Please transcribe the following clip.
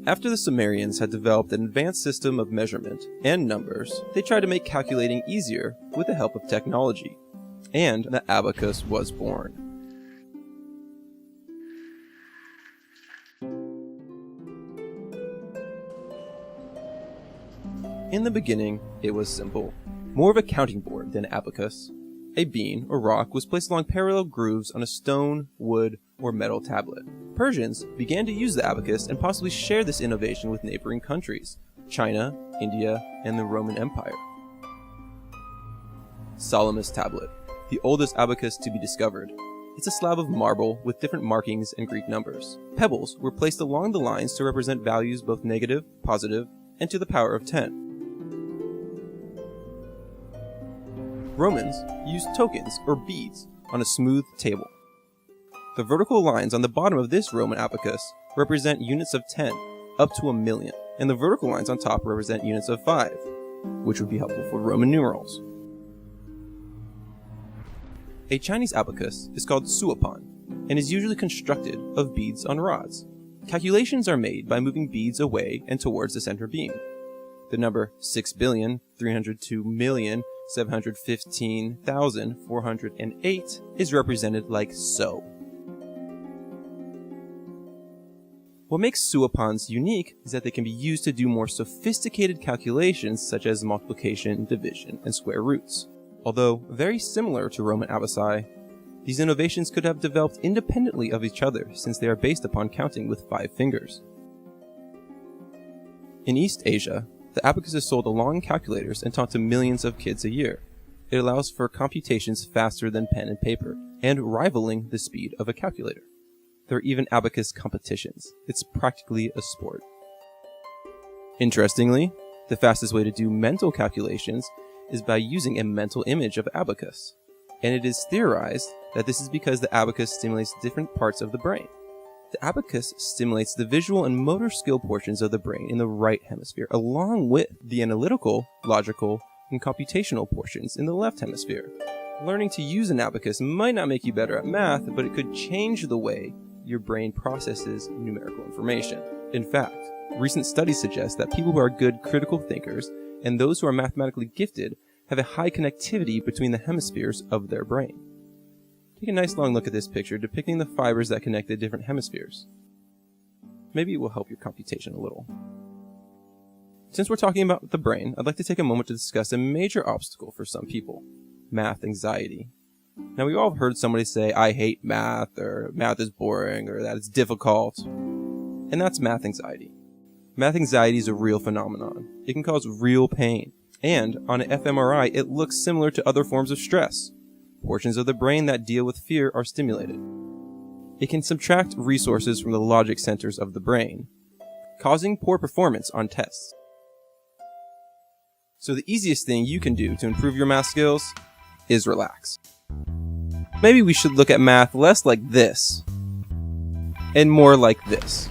After the Sumerians had developed an advanced system of measurement and numbers, they tried to make calculating easier with the help of technology, and the abacus was born. In the beginning, it was simple, more of a counting board than abacus. A bean or rock was placed along parallel grooves on a stone, wood, or metal tablet. Persians began to use the abacus and possibly share this innovation with neighboring countries, China, India, and the Roman Empire. Solomon's tablet, the oldest abacus to be discovered. It's a slab of marble with different markings and Greek numbers. Pebbles were placed along the lines to represent values both negative, positive, and to the power of 10. Romans used tokens or beads on a smooth table. The vertical lines on the bottom of this Roman abacus represent units of 10 up to 1,000,000, and the vertical lines on top represent units of 5, which would be helpful for Roman numerals. A Chinese abacus is called suopan and is usually constructed of beads on rods. Calculations are made by moving beads away and towards the center beam. The number 6,302,715,408 is represented like so. What makes suopans unique is that they can be used to do more sophisticated calculations such as multiplication, division, and square roots. Although very similar to Roman abaci, these innovations could have developed independently of each other since they are based upon counting with 5 fingers. In East Asia, the abacus is sold along calculators and taught to millions of kids a year. It allows for computations faster than pen and paper, and rivaling the speed of a calculator. There are even abacus competitions. It's practically a sport. Interestingly, the fastest way to do mental calculations is by using a mental image of abacus. And it is theorized that this is because the abacus stimulates different parts of the brain. The abacus stimulates the visual and motor skill portions of the brain in the right hemisphere, along with the analytical, logical, and computational portions in the left hemisphere. Learning to use an abacus might not make you better at math, but it could change the way your brain processes numerical information. In fact, recent studies suggest that people who are good critical thinkers and those who are mathematically gifted have a high connectivity between the hemispheres of their brain. Take a nice long look at this picture depicting the fibers that connect the different hemispheres. Maybe it will help your computation a little. Since we're talking about the brain, I'd like to take a moment to discuss a major obstacle for some people: math anxiety. Now, we've all heard somebody say, "I hate math," or "math is boring," or "that it's difficult." And that's math anxiety. Math anxiety is a real phenomenon. It can cause real pain. And on an fMRI, it looks similar to other forms of stress. Portions of the brain that deal with fear are stimulated. It can subtract resources from the logic centers of the brain, causing poor performance on tests. So the easiest thing you can do to improve your math skills is relax. Maybe we should look at math less like this and more like this.